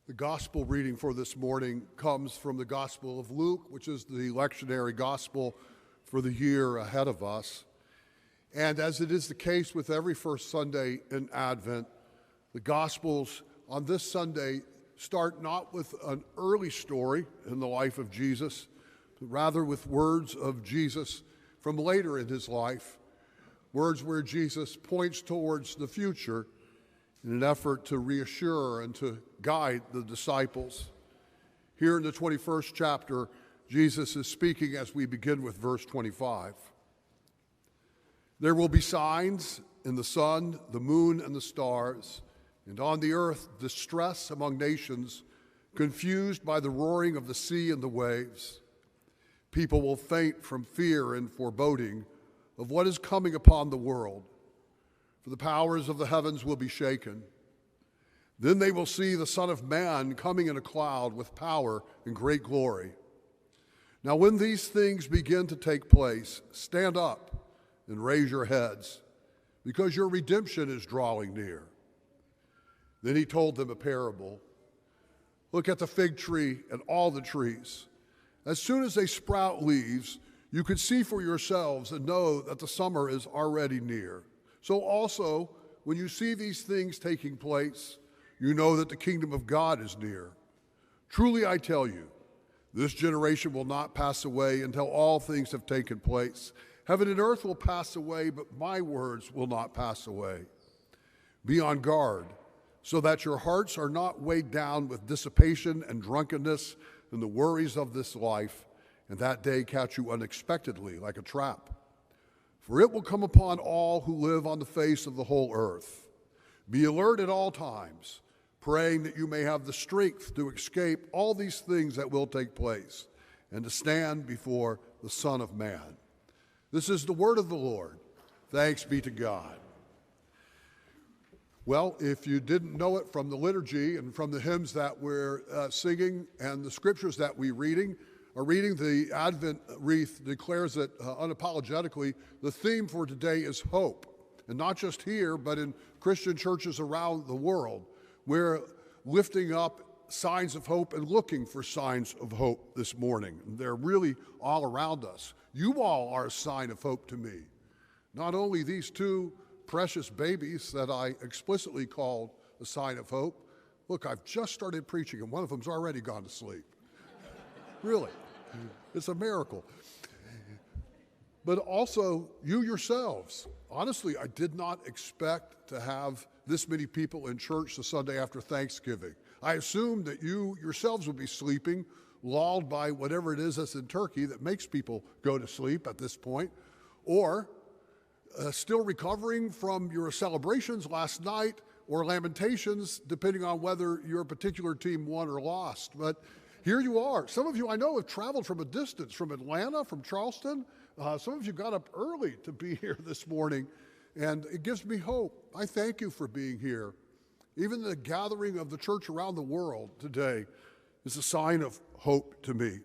The gospel reading for this morning comes from the Gospel of Luke, which is the lectionary gospel for the year ahead of us. And as it is the case with every first Sunday in Advent, the Gospels on this Sunday start not with an early story in the life of Jesus, but rather with words of Jesus from later in his life, words where Jesus points towards the future in an effort to reassure and to guide the disciples. Here in the 21st chapter, Jesus is speaking as we begin with verse 25. There will be signs in the sun, the moon, and the stars, and on the earth distress among nations, confused by the roaring of the sea and the waves. People will faint from fear and foreboding of what is coming upon the world, for the powers of the heavens will be shaken. Then they will see the Son of Man coming in a cloud with power and great glory. Now when these things begin to take place, stand up and raise your heads, because your redemption is drawing near. Then he told them a parable. Look at the fig tree and all the trees. As soon as they sprout leaves, you can see for yourselves and know that the summer is already near. So also, when you see these things taking place, you know that the kingdom of God is near. Truly I tell you, this generation will not pass away until all things have taken place. Heaven and earth will pass away, but my words will not pass away. Be on guard, so that your hearts are not weighed down with dissipation and drunkenness and the worries of this life, and that day catch you unexpectedly like a trap. For it will come upon all who live on the face of the whole earth. Be alert at all times, praying that you may have the strength to escape all these things that will take place and to stand before the Son of Man. This is the word of the Lord. Thanks be to God. Well, if you didn't know it from the liturgy and from the hymns that we're singing and the scriptures that we're reading, the Advent wreath declares that unapologetically the theme for today is hope. And not just here, but in Christian churches around the world. We're lifting up signs of hope and looking for signs of hope this morning. They're really all around us. You all are a sign of hope to me. Not only these two precious babies that I explicitly called a sign of hope. Look, I've just started preaching and one of them's already gone to sleep. Really. It's a miracle. But also, you yourselves. Honestly, I did not expect to have this many people in church the Sunday after Thanksgiving. I assumed that you yourselves would be sleeping, lulled by whatever it is that's in Turkey that makes people go to sleep at this point, or still recovering from your celebrations last night or lamentations, depending on whether your particular team won or lost. But here you are. Some of you I know have traveled from a distance, from Atlanta, from Charleston. Some of you got up early to be here this morning, and it gives me hope. I thank you for being here. Even the gathering of the church around the world today is a sign of hope to me.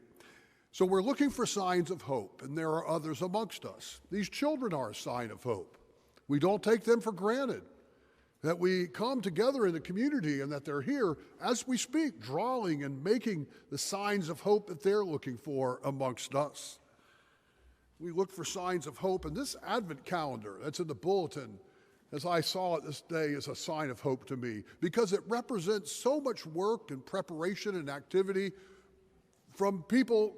So we're looking for signs of hope, and there are others amongst us. These children are a sign of hope. We don't take them for granted, that we come together in the community and that they're here as we speak, drawing and making the signs of hope that they're looking for amongst us. We look for signs of hope, and this Advent calendar that's in the bulletin, as I saw it this day, is a sign of hope to me because it represents so much work and preparation and activity from people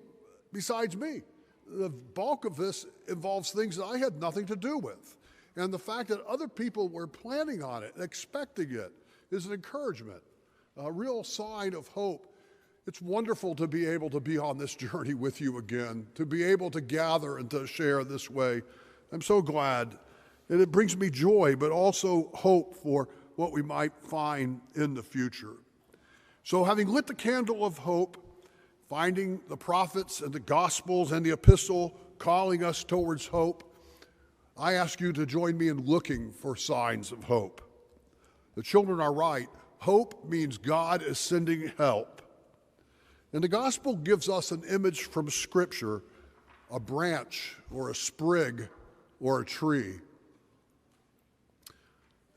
besides me. The bulk of this involves things that I had nothing to do with. And the fact that other people were planning on it, expecting it, is an encouragement, a real sign of hope. It's wonderful to be able to be on this journey with you again, to be able to gather and to share this way. I'm so glad. And it brings me joy, but also hope for what we might find in the future. So having lit the candle of hope, finding the prophets and the Gospels and the epistle calling us towards hope, I ask you to join me in looking for signs of hope. The children are right. Hope means God is sending help. And the gospel gives us an image from Scripture, a branch or a sprig or a tree.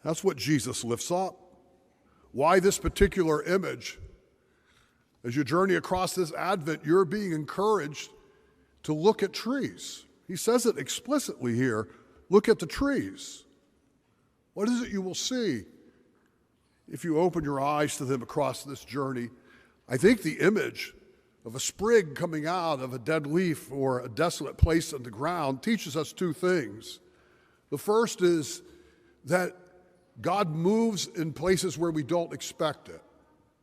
That's what Jesus lifts up. Why this particular image? As you journey across this Advent, you're being encouraged to look at trees. He says it explicitly here. Look at the trees. What is it you will see if you open your eyes to them across this journey? I think the image of a sprig coming out of a dead leaf or a desolate place on the ground teaches us two things. The first is that God moves in places where we don't expect it.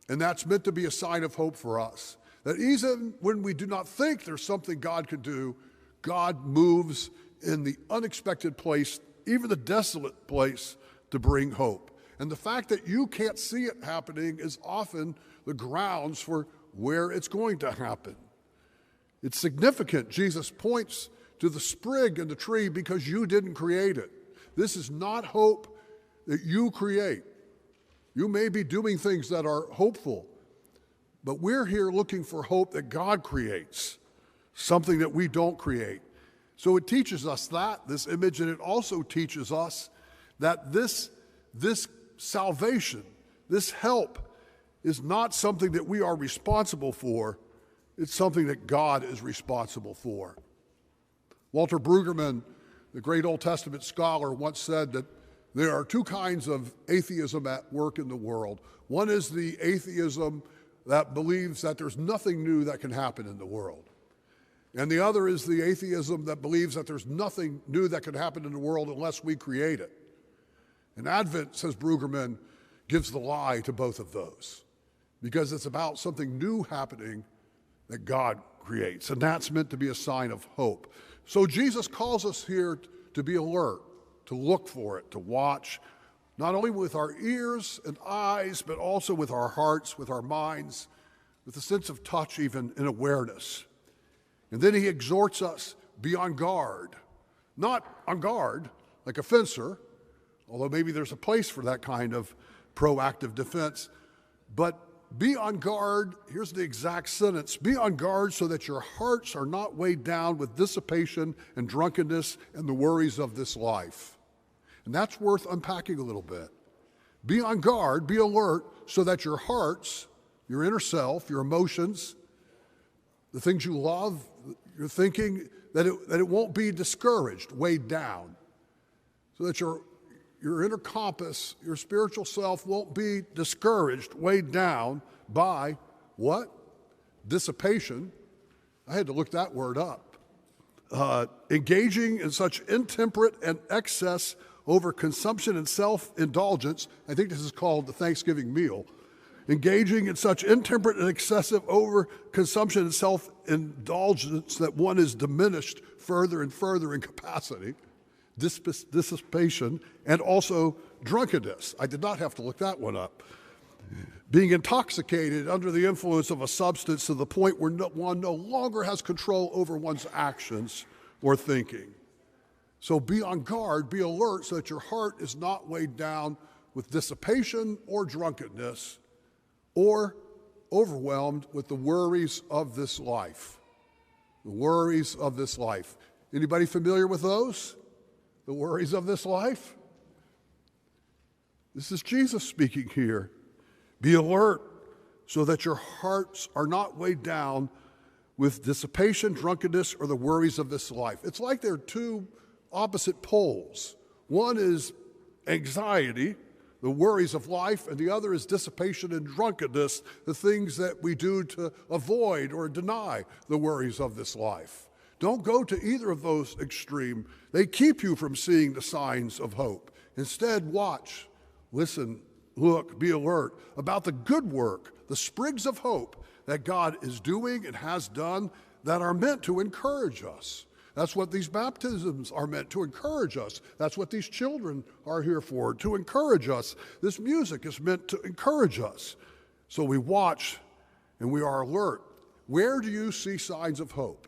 And that's meant to be a sign of hope for us. That even when we do not think there's something God could do, God moves in the unexpected place, even the desolate place, to bring hope. And the fact that you can't see it happening is often the grounds for where it's going to happen. It's significant. Jesus points to the sprig in the tree because you didn't create it. This is not hope that you create. You may be doing things that are hopeful, but we're here looking for hope that God creates, something that we don't create. So it teaches us that, this image, and it also teaches us that this salvation, this help, is not something that we are responsible for. It's something that God is responsible for. Walter Brueggemann, the great Old Testament scholar, once said that there are two kinds of atheism at work in the world. One is the atheism that believes that there's nothing new that can happen in the world. And the other is the atheism that believes that there's nothing new that can happen in the world unless we create it. And Advent, says Brueggemann, gives the lie to both of those, because it's about something new happening that God creates, and that's meant to be a sign of hope. So Jesus calls us here to be alert, to look for it, to watch, not only with our ears and eyes, but also with our hearts, with our minds, with a sense of touch, even in awareness. And then he exhorts us, be on guard. Not on guard like a fencer, although maybe there's a place for that kind of proactive defense, but be on guard. Here's the exact sentence. Be on guard so that your hearts are not weighed down with dissipation and drunkenness and the worries of this life. And that's worth unpacking a little bit. Be on guard, be alert, so that your hearts, your inner self, your emotions, the things you love, your thinking, that it won't be discouraged, weighed down. So that your inner compass, your spiritual self won't be discouraged, weighed down by what? Dissipation. I had to look that word up. Engaging in such intemperate and excess over consumption and self-indulgence. I think this is called the Thanksgiving meal. Engaging in such intemperate and excessive over consumption and self-indulgence that one is diminished further and further in capacity. Dissipation, and also drunkenness. I did not have to look that one up. Being intoxicated under the influence of a substance to the point where one no longer has control over one's actions or thinking. So be on guard, be alert, so that your heart is not weighed down with dissipation or drunkenness or overwhelmed with the worries of this life. The worries of this life. Anybody familiar with those? The worries of this life? This is Jesus speaking here. Be alert so that your hearts are not weighed down with dissipation, drunkenness, or the worries of this life. It's like they're two opposite poles. One is anxiety, the worries of life, and the other is dissipation and drunkenness, the things that we do to avoid or deny the worries of this life. Don't go to either of those extremes. They keep you from seeing the signs of hope. Instead, watch, listen, look, be alert about the good work, the sprigs of hope that God is doing and has done that are meant to encourage us. That's what these baptisms are meant to encourage us. That's what these children are here for, to encourage us. This music is meant to encourage us. So we watch and we are alert. Where do you see signs of hope?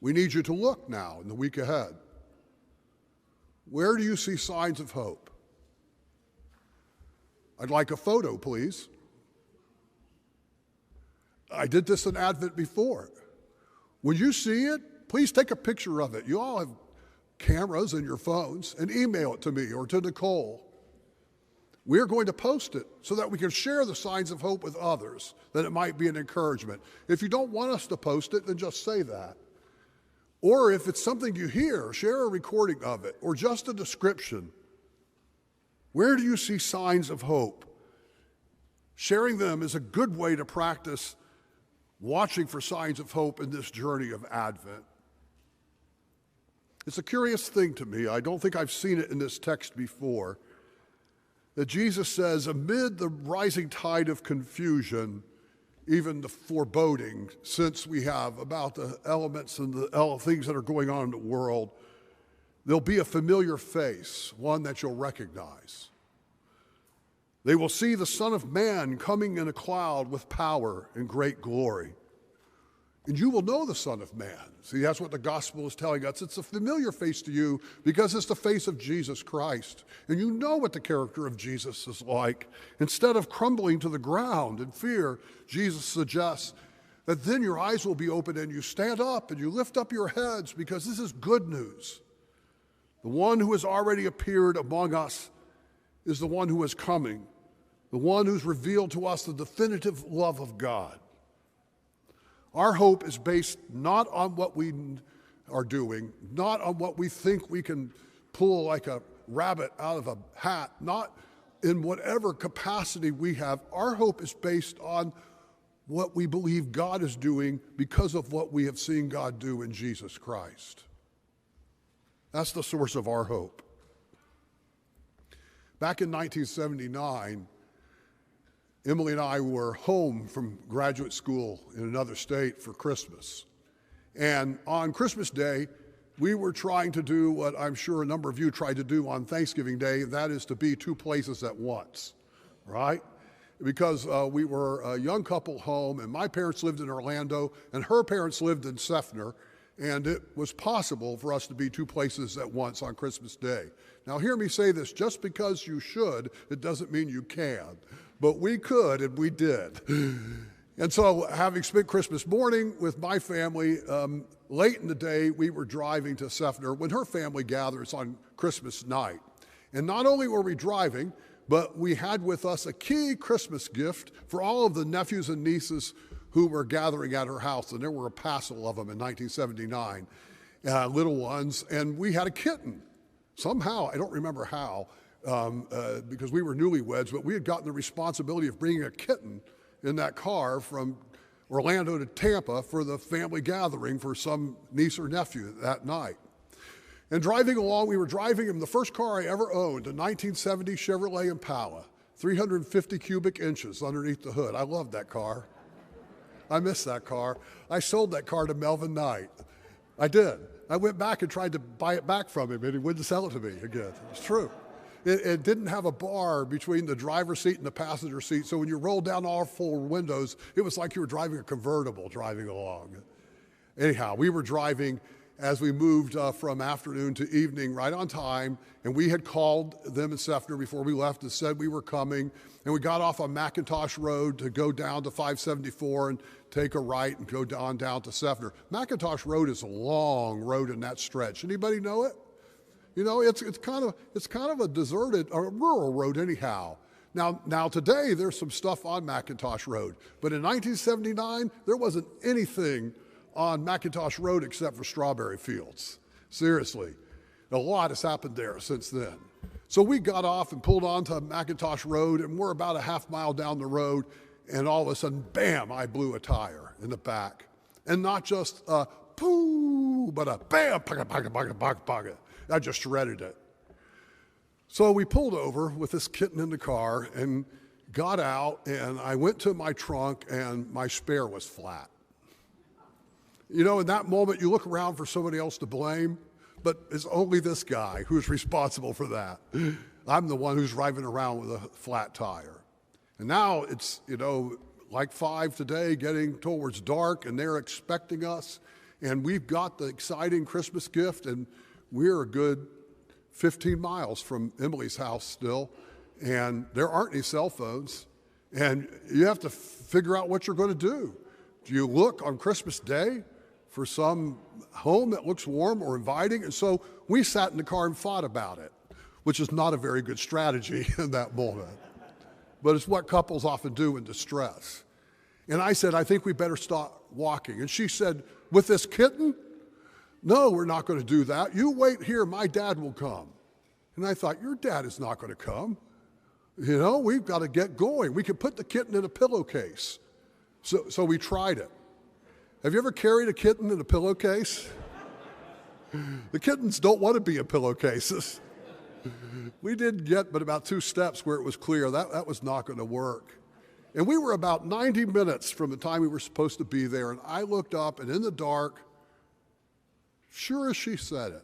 We need you to look now in the week ahead. Where do you see signs of hope? I'd like a photo, please. I did this in Advent before. When you see it, please take a picture of it. You all have cameras in your phones and email it to me or to Nicole. we're going to post it so that we can share the signs of hope with others, that it might be an encouragement. If you don't want us to post it, then just say that. Or if it's something you hear, share a recording of it, or just a description. Where do you see signs of hope? Sharing them is a good way to practice watching for signs of hope in this journey of Advent. It's a curious thing to me. I don't think I've seen it in this text before, that Jesus says, amid the rising tide of confusion, even the foreboding sense we have about the elements and the things that are going on in the world, there'll be a familiar face, one that you'll recognize. They will see the Son of Man coming in a cloud with power and great glory. And you will know the Son of Man. See, that's what the gospel is telling us. It's a familiar face to you because it's the face of Jesus Christ. And you know what the character of Jesus is like. Instead of crumbling to the ground in fear, Jesus suggests that then your eyes will be open and you stand up and you lift up your heads, because this is good news. The one who has already appeared among us is the one who is coming, the one who's revealed to us the definitive love of God. Our hope is based not on what we are doing, not on what we think we can pull like a rabbit out of a hat, not in whatever capacity we have. Our hope is based on what we believe God is doing because of what we have seen God do in Jesus Christ. That's the source of our hope. Back in 1979, Emily and I were home from graduate school in another state for Christmas. And on Christmas Day, we were trying to do what I'm sure a number of you tried to do on Thanksgiving Day, that is to be two places at once, right? Because we were a young couple home, and my parents lived in Orlando, and her parents lived in Seffner, and it was possible for us to be two places at once on Christmas Day. Now hear me say this, just because you should, it doesn't mean you can. But we could, and we did. And so, having spent Christmas morning with my family, late in the day, we were driving to Seffner when her family gathers on Christmas night. And not only were we driving, but we had with us a key Christmas gift for all of the nephews and nieces who were gathering at her house. And there were a passel of them in 1979, little ones. And we had a kitten. Somehow, I don't remember how, because we were newlyweds, but we had gotten the responsibility of bringing a kitten in that car from Orlando to Tampa for the family gathering for some niece or nephew that night. And driving along, we were driving in the first car I ever owned, a 1970 Chevrolet Impala, 350 cubic inches underneath the hood. I loved that car. I miss that car. I sold that car to Melvin Knight. I did. I went back and tried to buy it back from him, and he wouldn't sell it to me again. It's true. It didn't have a bar between the driver's seat and the passenger seat, so when you rolled down all four windows, it was like you were driving a convertible driving along. Anyhow, we were driving as we moved from afternoon to evening right on time, and we had called them in Seffner before we left and said we were coming, and we got off on McIntosh Road to go down to 574 and take a right and go down to Seffner. McIntosh Road is a long road in that stretch. Anybody know it? You know, it's kind of a deserted, or a rural road anyhow. Now today there's some stuff on McIntosh Road, but in 1979 there wasn't anything on McIntosh Road except for strawberry fields. Seriously, a lot has happened there since then. So we got off and pulled onto McIntosh Road, and we're about a half mile down the road, and all of a sudden, bam! I blew a tire in the back, and not just a poo, but a bam! Paga. I just shredded it. So we pulled over with this kitten in the car and got out, and I went to my trunk, and my spare was flat. You know, in that moment, you look around for somebody else to blame, but it's only this guy who's responsible for that. I'm the one who's driving around with a flat tire. And now it's, you know, like 5 today, getting towards dark, and they're expecting us, and we've got the exciting Christmas gift, and we're a good 15 miles from Emily's house still, and there aren't any cell phones, and you have to figure out what you're going to do. Do you look on Christmas Day for some home that looks warm or inviting? And so we sat in the car and thought about it. which is not a very good strategy in that moment. But it's what couples often do in distress. And I said, I think we better stop walking. And she said, with this kitten? No, we're not going to do that. You wait here, my dad will come. And I thought, your dad is not going to come. You know, we've got to get going. We could put the kitten in a pillowcase. So we tried it. Have you ever carried a kitten in a pillowcase? The kittens don't want to be in pillowcases. We did get but about 2 steps where it was clear that was not going to work. And we were about 90 minutes from the time we were supposed to be there, and I looked up, and in the dark, sure as she said it,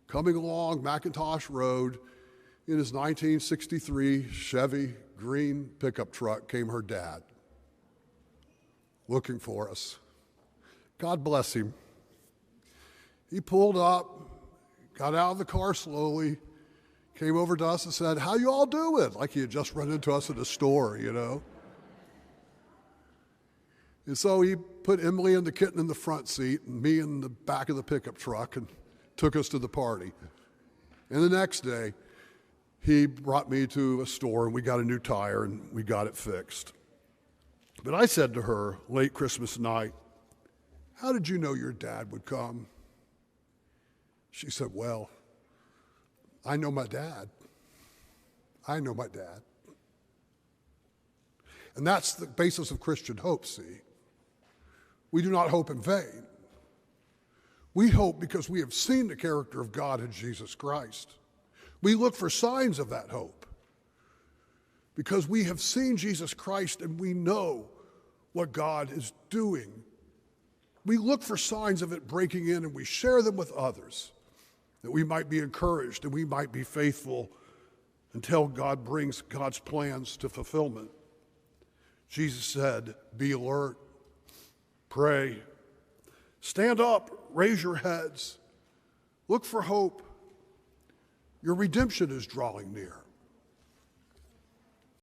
coming along McIntosh Road in his 1963 Chevy green pickup truck came her dad, looking for us. God bless him. He pulled up, got out of the car slowly, came over to us and said, how you all doing? Like he had just run into us at a store, you know. And so he put Emily and the kitten in the front seat and me in the back of the pickup truck and took us to the party. And the next day, he brought me to a store and we got a new tire and we got it fixed. But I said to her late Christmas night, how did you know your dad would come? She said, well, I know my dad. I know my dad. And that's the basis of Christian hope, see. We do not hope in vain. We hope because we have seen the character of God in Jesus Christ. We look for signs of that hope because we have seen Jesus Christ and we know what God is doing. We look for signs of it breaking in and we share them with others, that we might be encouraged and we might be faithful until God brings God's plans to fulfillment. Jesus said, be alert, pray, stand up, raise your heads, look for hope. Your redemption is drawing near.